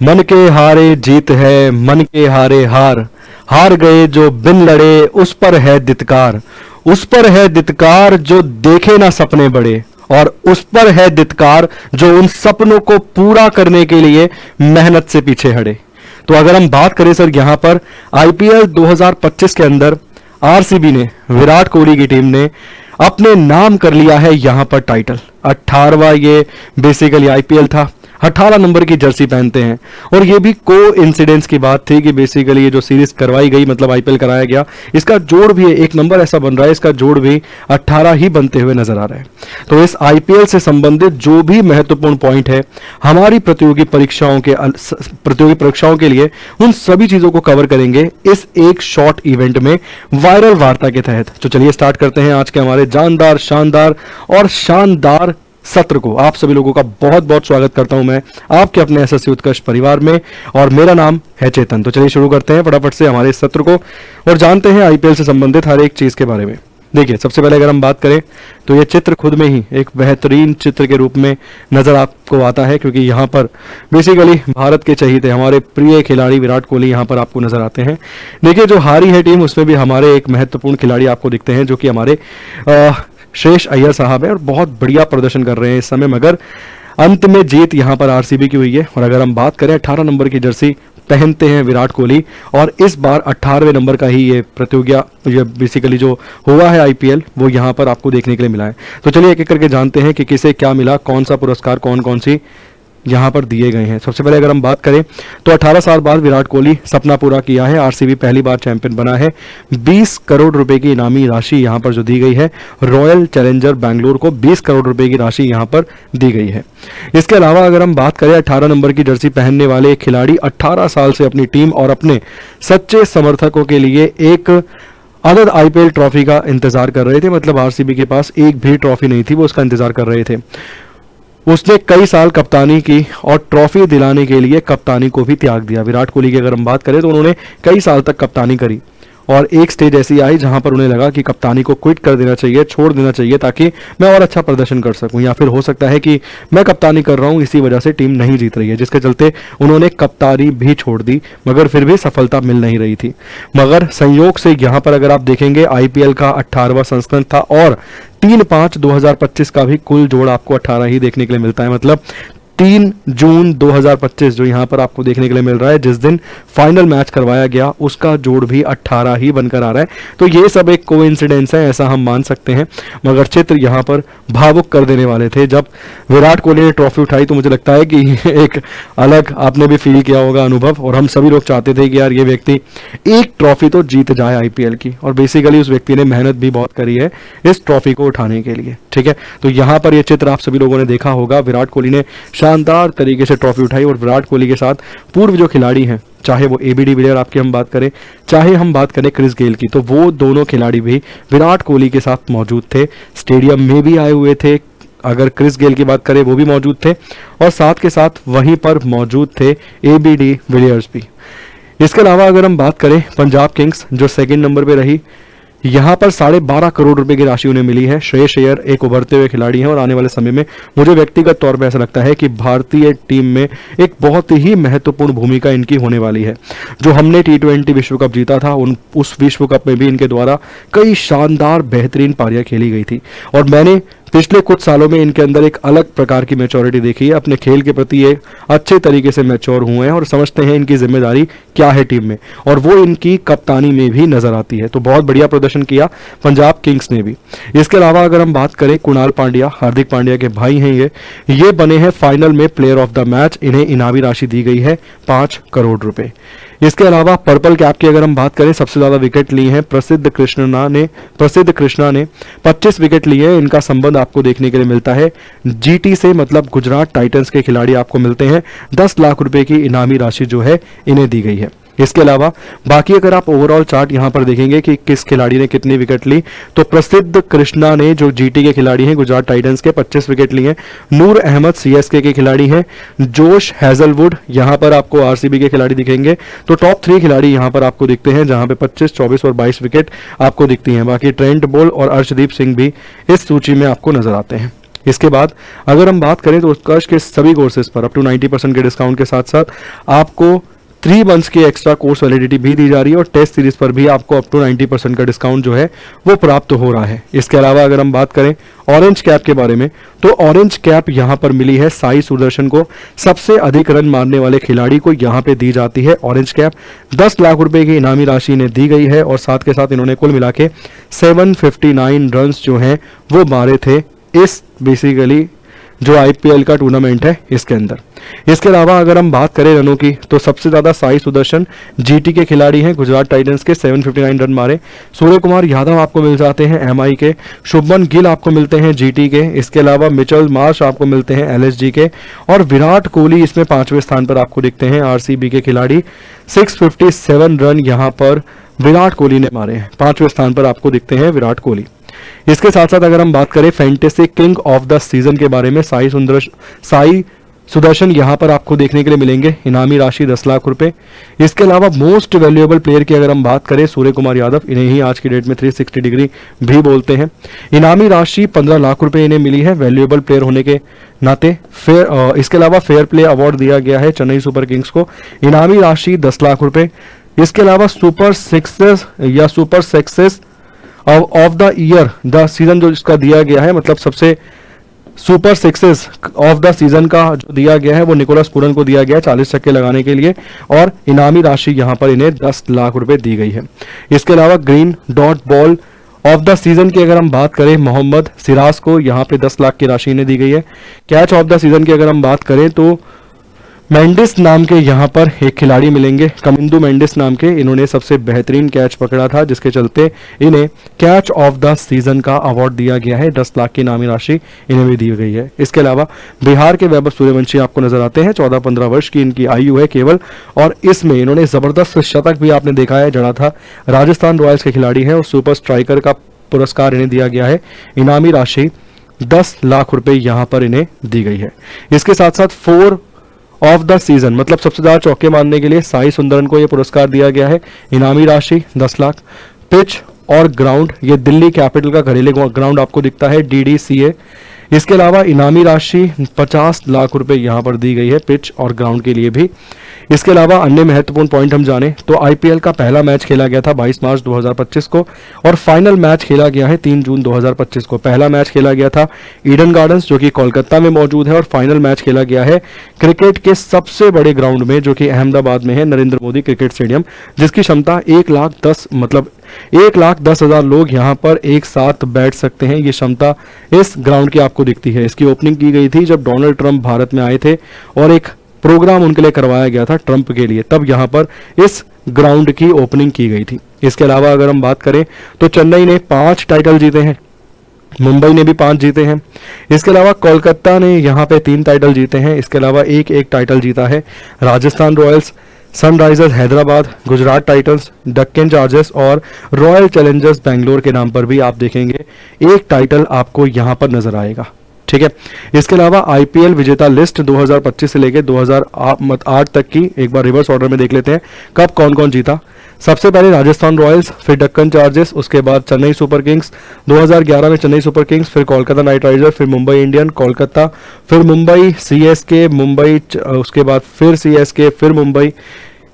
मन के हारे जीत है, मन के हारे हार, हार गए जो बिन लड़े उस पर है धिक्कार, उस पर है धिक्कार जो देखे ना सपने बड़े, और उस पर है धिक्कार जो उन सपनों को पूरा करने के लिए मेहनत से पीछे हटे। तो अगर हम बात करें सर यहां पर आईपीएल 2025 के अंदर आरसीबी ने, विराट कोहली की टीम ने अपने नाम कर लिया है यहां पर टाइटल। 18वां ये बेसिकली आईपीएल था, 18 नंबर की जर्सी पहनते हैं। और ये भी को इंसिडेंस की बात थी कि बेसिकली ये जो सीरीज करवाई गई, मतलब आईपीएल कराया गया, इसका जोड़ भी एक नंबर ऐसा बन रहा है, इसका जोड़ भी 18 ही बनते हुए नजर आ रहा है। तो इस आईपीएल से संबंधित जो भी महत्वपूर्ण पॉइंट है हमारी प्रतियोगी परीक्षाओं के लिए, उन सभी चीजों को कवर करेंगे इस एक शॉर्ट इवेंट में, वायरल वार्ता के तहत। तो चलिए स्टार्ट करते हैं आज के हमारे जानदार, शानदार और शानदार सत्र को। आप सभी लोगों का बहुत बहुत स्वागत करता हूं मैं आपके अपने एसएससी उत्कर्ष परिवार में, और मेरा नाम है चेतन। तो चलिए शुरू करते हैं फटाफट से हमारे इस सत्र को और जानते हैं आईपीएल से संबंधित हर एक चीज के बारे में। देखिए, सबसे पहले अगर हम बात करें तो ये चित्र खुद में ही एक बेहतरीन चित्र के रूप में नजर आपको आता है, क्योंकि यहाँ पर बेसिकली भारत के चहीते हमारे प्रिय खिलाड़ी विराट कोहली यहाँ पर आपको नजर आते हैं। देखिए, जो हारी है टीम उसमें भी हमारे एक महत्वपूर्ण खिलाड़ी आपको दिखते हैं, जो कि हमारे श्रेयस अय्यर साहब है, और बहुत बढ़िया प्रदर्शन कर रहे हैं इस समय। मगर अंत में जीत यहां पर आरसीबी की हुई है। और अगर हम बात करें 18 नंबर की जर्सी पहनते हैं विराट कोहली, और इस बार 18वें नंबर का ही ये प्रतियोगिता, ये बेसिकली जो हुआ है आईपीएल, वो यहां पर आपको देखने के लिए मिला है। तो चलिए एक एक करके जानते हैं कि किसे क्या मिला, कौन सा पुरस्कार कौन कौन सी यहां पर दिए गए हैं। सबसे पहले अगर हम बात करें तो 18 साल बाद विराट कोहली सपना पूरा किया है, आरसीबी पहली बार चैंपियन बना है। 20 करोड़ रुपए की इनामी राशि यहां पर जो दी गई है, रॉयल चैलेंजर बैंगलोर को 20 करोड़ रुपए की राशि यहां पर दी गई है। इसके अलावा अगर हम बात करें 18 नंबर की जर्सी पहनने वाले खिलाड़ी 18 साल से अपनी टीम और अपने सच्चे समर्थकों के लिए एक अलग आईपीएल ट्रॉफी का इंतजार कर रहे थे। मतलब आरसीबी के पास एक भी ट्रॉफी नहीं थी, वो उसका इंतजार कर रहे थे। उसने कई साल कप्तानी की और ट्रॉफी दिलाने के लिए कप्तानी को भी त्याग दिया। विराट कोहली की अगर हम बात करें तो उन्होंने कई साल तक कप्तानी करी, और एक स्टेज ऐसी आई जहां पर उन्हें लगा कि कप्तानी को क्विट कर देना चाहिए, छोड़ देना चाहिए, ताकि मैं और अच्छा प्रदर्शन कर सकूं, या फिर हो सकता है कि मैं कप्तानी कर रहा हूं इसी वजह से टीम नहीं जीत रही है, जिसके चलते उन्होंने कप्तानी भी छोड़ दी। मगर फिर भी सफलता मिल नहीं रही थी। मगर संयोग से यहां पर अगर आप देखेंगे आईपीएल का 18वां संस्करण था, और 3/5/2025 का भी कुल जोड़ आपको 18 ही देखने के लिए मिलता है। मतलब 3 जून 2025 जो यहाँ पर आपको देखने के लिए मिल रहा है, जिस दिन फाइनल मैच करवाया गया, उसका जोड़ भी 18 ही बनकर आ रहा है। तो ये सब एक कोइंसिडेंस है, ऐसा हम मान सकते हैं। मगर चित्र यहाँ पर भावुक कर देने वाले थे। जब विराट कोहली ने ट्रॉफी उठाई तो मुझे लगता है कि एक अलग आपने भी फील किया होगा अनुभव, और हम सभी लोग चाहते थे कि यार ये व्यक्ति एक ट्रॉफी तो जीत जाए आईपीएल की, और बेसिकली उस व्यक्ति ने मेहनत भी बहुत करी है इस ट्रॉफी को उठाने के लिए। ठीक है, तो यहाँ पर ये चित्र आप सभी लोगों ने देखा होगा। विराट कोहली ने शानदार तरीके से ट्रॉफी उठाई, और विराट कोहली के साथ पूर्व जो खिलाड़ी हैं, चाहे वो एबी डिविलियर आपकी हम बात करें, चाहे हम बात करें क्रिस गेल की, तो वो दोनों खिलाड़ी भी विराट कोहली के साथ मौजूद थे। स्टेडियम में भी आए हुए थे। अगर क्रिस गेल की बात करें वो भी मौजूद थे, और साथ के साथ वहीं पर मौजूद थे एबी डिविलियर्स भी। इसके अलावा अगर हम बात करें पंजाब किंग्स जो सेकंड नंबर पे रही, यहाँ पर 12.5 करोड़ रुपए की राशि उन्हें मिली है। श्रेयस अय्यर एक उभरते हुए खिलाड़ी हैं, और आने वाले समय में मुझे व्यक्तिगत तौर पर ऐसा लगता है कि भारतीय टीम में एक बहुत ही महत्वपूर्ण भूमिका इनकी होने वाली है। जो हमने T20 विश्व कप जीता था, उस विश्व कप में भी इनके द्वारा कई शानदार बेहतरीन पारियां खेली गई थी, और मैंने पिछले कुछ सालों में इनके अंदर एक अलग प्रकार की मैच्योरिटी देखी है। अपने खेल के प्रति ये अच्छे तरीके से मैच्योर हुए हैं और समझते हैं इनकी जिम्मेदारी क्या है टीम में, और वो इनकी कप्तानी में भी नजर आती है। तो बहुत बढ़िया प्रदर्शन किया पंजाब किंग्स ने भी। इसके अलावा अगर हम बात करें कुणाल पांड्या, हार्दिक पांड्या के भाई हैं ये बने हैं फाइनल में प्लेयर ऑफ द मैच। इन्हें इनामी राशि दी गई है 5 करोड़ रुपए। इसके अलावा पर्पल कैप की अगर हम बात करें, सबसे ज्यादा विकेट ली हैं प्रसिद्ध कृष्णा ने 25 विकेट लिए हैं। इनका संबंध आपको देखने के लिए मिलता है जीटी से, मतलब गुजरात टाइटंस के खिलाड़ी आपको मिलते हैं। 10 लाख रुपए की इनामी राशि जो है इन्हें दी गई है। इसके अलावा बाकी अगर आप ओवरऑल चार्ट यहां पर देखेंगे कि किस खिलाड़ी ने कितनी विकेट ली, तो प्रसिद्ध कृष्णा ने जो जीटी के खिलाड़ी हैं गुजरात टाइटंस के 25 विकेट लिए। नूर अहमद सीएसके के खिलाड़ी हैं। जोश हैजलवुड यहां पर आपको आरसीबी के खिलाड़ी दिखेंगे। तो टॉप 3 खिलाड़ी यहां पर आपको दिखते हैं, जहां पे 25, 24 और 22 विकेट आपको दिखती हैं। बाकी ट्रेंट बोल्ट और अर्शदीप सिंह भी इस सूची में आपको नजर आते हैं। इसके बाद अगर हम बात करें तो उत्कर्ष के सभी कोर्सेज पर अप टू 90% के डिस्काउंट के साथ साथ आपको 3 मंथ्स की एक्स्ट्रा कोर्स वैलिडिटी भी दी जा रही है और टेस्ट सीरीज पर भी आपको अप टू 90% का डिस्काउंट जो है वो प्राप्त हो रहा है। इसके अलावा अगर हम बात करें ऑरेंज कैप के बारे में तो ऑरेंज कैप यहां पर मिली है साई सुदर्शन को, सबसे अधिक रन मारने वाले खिलाड़ी को यहां पे दी जाती है ऑरेंज कैप। 10 लाख रुपए की इनामी राशि इन्हें दी गई है और साथ के साथ इन्होंने कुल मिला के 759 रन जो हैं वो मारे थे इस बेसिकली जो आईपीएल का टूर्नामेंट है इसके अंदर। इसके अलावा अगर हम बात करें रनों की तो सबसे ज्यादा साई सुदर्शन जीटी के खिलाड़ी हैं, गुजरात टाइटंस के 759 रन मारे। सूर्य कुमार यादव आपको मिल जाते हैं एमआई के, शुभमन गिल आपको मिलते हैं जीटी के, इसके अलावा मिचेल मार्श आपको मिलते हैं एलएसजी के और विराट कोहली इसमें 5वें स्थान पर आपको दिखते हैं आरसीबी के खिलाड़ी। 657 रन यहां पर विराट कोहली ने मारे हैं, 5वें स्थान पर आपको दिखते हैं विराट कोहली। इसके साथ साथ अगर हम बात करें fantasy king of the season के बारे में साई सुदर्शन यहां पर आपको देखने के लिए मिलेंगे, इनामी राशि 10 लाख रुपए। इसके अलावा मोस्ट वैल्यूएबल प्लेयर की अगर हम बात करें सूर्य कुमार यादव, इन्हें ही आज की डेट में 360 डिग्री भी बोलते हैं, इनामी राशि 15 लाख रुपए इन्हें मिली है वैल्यूएबल प्लेयर होने के नाते। इसके अलावा फेयर प्ले अवार्ड दिया गया है चेन्नई सुपर किंग्स को, इनामी राशि 10 लाख रुपए। इसके अलावा सुपर सिक्सेस या super success of the year the season जो इसका दिया गया है, मतलब सबसे super sixes of the season का जो दिया गया है वो निकोलस पूरन को दिया गया है 40 छक्के लगाने के लिए और इनामी राशि यहां पर इन्हें 10 लाख रुपए दी गई है। इसके अलावा green dot ball of the season की अगर हम बात करें मोहम्मद सिराज को यहां पे 10 लाख की राशि इन्हें दी गई है। कैच ऑफ द सीजन की अगर हम बात करें तो मेंडिस नाम के यहां पर एक खिलाड़ी मिलेंगे, कमिंदू मेंडिस नाम के, इन्होंने सबसे बेहतरीन कैच पकड़ा था जिसके चलते इन्हें कैच ऑफ द सीजन का अवार्ड दिया गया है, 10 लाख की इनामी राशि इन्हें भी दी गई है। इसके अलावा बिहार के वैभव सूर्यवंशी आपको नजर आते हैं, 14-15 वर्ष की इनकी आयु है केवल और इसमें इन्होंने जबरदस्त शतक भी आपने देखा है जड़ा था। राजस्थान रॉयल्स के खिलाड़ी है और सुपर स्ट्राइकर का पुरस्कार इन्हें दिया गया है, इनामी राशि 10 लाख रुपए यहां पर इन्हें दी गई है। इसके साथ साथ 4 ऑफ द सीजन मतलब सबसे ज्यादा चौके मारने के लिए साई सुंदरन को यह पुरस्कार दिया गया है, इनामी राशि 10 लाख। पिच और ग्राउंड, ये दिल्ली कैपिटल का घरेलू ग्राउंड आपको दिखता है DDCA। इसके अलावा इनामी राशि 50 लाख रुपए यहां पर दी गई है पिच और ग्राउंड के लिए भी। इसके अलावा अन्य महत्वपूर्ण पॉइंट हम जाने तो आईपीएल का पहला मैच खेला गया था 22 मार्च 2025 को और फाइनल मैच खेला गया है 3 जून 2025 को। पहला मैच खेला गया था ईडन गार्डन्स जो कि कोलकाता में मौजूद है और फाइनल मैच खेला गया है क्रिकेट के सबसे बड़े ग्राउंड में जो कि अहमदाबाद में है, नरेंद्र मोदी क्रिकेट स्टेडियम, जिसकी क्षमता 1,10,000 लोग यहां पर एक साथ बैठ सकते हैं। ये क्षमता इस ग्राउंड की आपको दिखती है। इसकी ओपनिंग की गई थी जब डोनाल्ड ट्रंप भारत में आए थे और एक प्रोग्राम उनके लिए करवाया गया था ट्रंप के लिए, तब यहां पर इस ग्राउंड की ओपनिंग की गई थी। इसके अलावा अगर हम बात करें तो चेन्नई ने 5 टाइटल जीते हैं, मुंबई ने भी 5 जीते हैं। इसके अलावा कोलकाता ने यहां पे 3 टाइटल जीते हैं। इसके अलावा एक टाइटल जीता है Rajasthan Royals, Sunrisers Hyderabad, Gujarat Titans, Deccan chargers और रॉयल चैलेंजर्स बैंगलोर के नाम पर भी आप देखेंगे एक टाइटल आपको यहां पर नजर आएगा। ठीक है, इसके अलावा आईपीएल विजेता लिस्ट 2025 से लेकर 2008 तक की एक बार रिवर्स ऑर्डर में देख लेते हैं कब कौन कौन जीता। सबसे पहले राजस्थान रॉयल्स, फिर डेक्कन चार्जर्स, उसके बाद चेन्नई सुपर किंग्स, 2011 में चेन्नई सुपर किंग्स, फिर कोलकाता नाइट राइडर्स, फिर मुंबई इंडियन, कोलकाता, फिर मुंबई, सीएसके, मुंबई, उसके बाद फिर सीएसके, फिर मुंबई,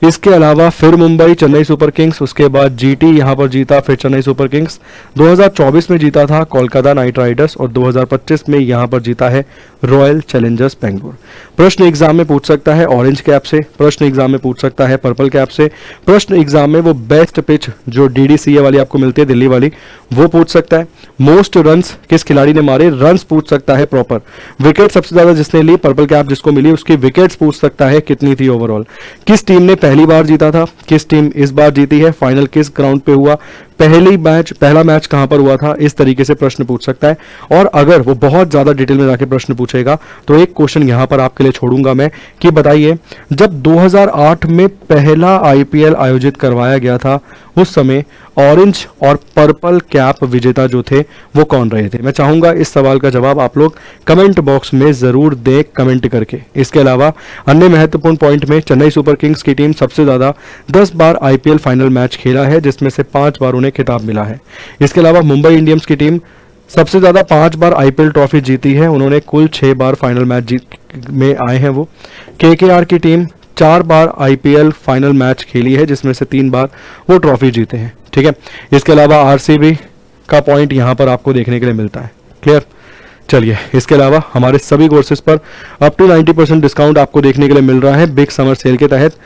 इसके अलावा फिर मुंबई, चेन्नई सुपर किंग्स, उसके बाद जीटी यहां पर जीता, फिर चेन्नई सुपर किंग्स, 2024 में जीता था कोलकाता नाइट राइडर्स और 2025 में यहां पर जीता है रॉयल चैलेंजर्स बैंगलोर। प्रश्न एग्जाम में पूछ सकता है ऑरेंज कैप से, प्रश्न एग्जाम में पूछ सकता है पर्पल कैप से, प्रश्न एग्जाम में वो बेस्ट पिच जो DDCA वाली आपको मिलती है दिल्ली वाली वो पूछ सकता है। मोस्ट रन्स किस खिलाड़ी ने मारे, रन्स पूछ सकता है प्रॉपर। विकेट सबसे ज्यादा जिसने ली, पर्पल कैप जिसको मिली, उसकी विकेट्स पूछ सकता है कितनी थी ओवरऑल, किस टीम ने पहली बार जीता था, किस टीम इस बार जीती है, फाइनल किस ग्राउंड पे हुआ, पहला मैच कहां पर हुआ था, इस तरीके से प्रश्न पूछ सकता है। और अगर वो बहुत ज्यादा डिटेल में जाके प्रश्न पूछेगा तो एक क्वेश्चन यहां पर आपके लिए छोड़ूंगा मैं कि बताइए जब 2008 में पहला आईपीएल आयोजित करवाया गया था उस समय ऑरेंज और पर्पल कैप विजेता जो थे वो कौन रहे थे। मैं चाहूंगा इस सवाल का जवाब आप लोग कमेंट बॉक्स में जरूर दें कमेंट करके। इसके अलावा अन्य महत्वपूर्ण पॉइंट में चेन्नई सुपर किंग्स की टीम सबसे ज्यादा 10 बार आईपीएल फाइनल मैच खेला है जिसमें से 5 बार उन्हें खिताब मिला है। इसके अलावा मुंबई इंडियंस की टीम सबसे ज़्यादा 5 बार आईपीएल ट्रॉफी जीती है, उन्होंने कुल 6 बार फाइनल मैच जीत में आए हैं वो। केकेआर की टीम 4 बार आईपीएल फाइनल मैच खेली है, जिसमें से 3 बार वो ट्रॉफी जीते हैं। ठीक है, इसके अलावा आरसीबी का पॉइंट यहाँ पर आपको देखने के लिए मिलता है। क्लियर? चलिए, इसके अलावा हमारे सभी कोर्सेज पर अप टू 90% डिस्काउंट आपको देखने के लिए मिल रहा है बिग समर सेल के तहत।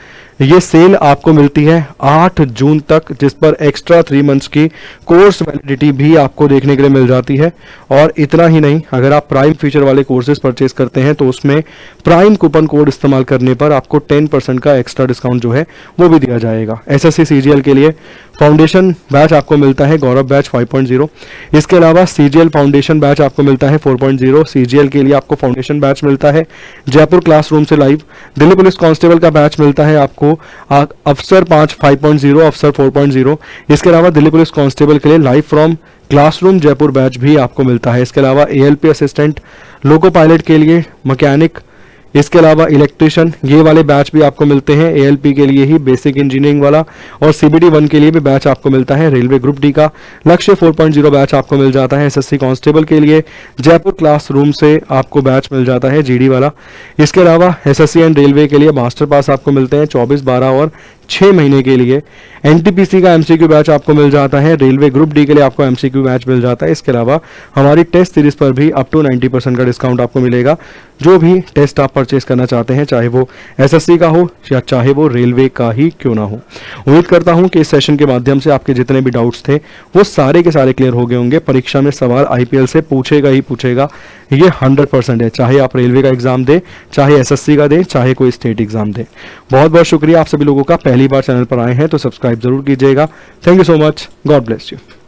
ये सेल आपको मिलती है 8 जून तक, जिस पर एक्स्ट्रा 3 मंथ्स की कोर्स वैलिडिटी भी आपको देखने के लिए मिल जाती है। और इतना ही नहीं, अगर आप प्राइम फीचर वाले कोर्सेज परचेज करते हैं तो उसमें प्राइम कूपन कोड इस्तेमाल करने पर आपको 10% का एक्स्ट्रा डिस्काउंट जो है वो भी दिया जाएगा। एसएससी सीजीएल के लिए फाउंडेशन बैच आपको मिलता है गौरव बैच 5.0। इसके अलावा सीजीएल फाउंडेशन बैच आपको मिलता है 4.0। सीजीएल के लिए आपको फाउंडेशन बैच मिलता है जयपुर क्लासरूम से लाइव। दिल्ली पुलिस कांस्टेबल का बैच मिलता है आपको अफसर 5.0, अफसर 4.0। इसके अलावा दिल्ली पुलिस कांस्टेबल के लिए live from classroom Jaipur batch भी आपको मिलता है। इसके अलावा एएलपी असिस्टेंट, लोको पायलट के लिए मैकेनिक, इसके अलावा इलेक्ट्रिशियन, ये वाले बैच भी आपको मिलते हैं। एएलपी के लिए ही बेसिक इंजीनियरिंग वाला, और सीबीडी 1 के लिए भी बैच आपको मिलता है। रेलवे ग्रुप डी का लक्ष्य 4.0 बैच आपको मिल जाता है। एसएससी कांस्टेबल के लिए जयपुर क्लासरूम से आपको बैच मिल जाता है जीडी वाला। इसके अलावा एसएससी एंड रेलवे के लिए मास्टर पास आपको मिलते हैं 24, 12 और 6 महीने के लिए। एनटीपीसी का एमसीक्यू बैच आपको मिल जाता है। रेलवे ग्रुप डी के लिए आपको एमसीक्यू बैच मिल जाता है। इसके अलावा हमारी टेस्ट सीरीज पर भी अप टू 90% का डिस्काउंट आपको मिलेगा। जो भी टेस्ट आप परचेज करना चाहते हैं, चाहे वो एसएससी का हो या चाहे वो रेलवे का ही क्यों ना हो। उम्मीद करता हूं कि इस सेशन के माध्यम से आपके जितने भी डाउट्स थे वो सारे के सारे क्लियर हो गए होंगे। परीक्षा में सवाल आईपीएल से पूछेगा ही पूछेगा, ये 100% है, चाहे आप रेलवे का एग्जाम दें, चाहे एसएससी का दें, चाहे कोई स्टेट एग्जाम दें। बहुत बहुत शुक्रिया आप सभी लोगों का, पहली बार चैनल पर आए हैं तो सब्सक्राइब जरूर कीजिएगा। Thank you so much, God bless you.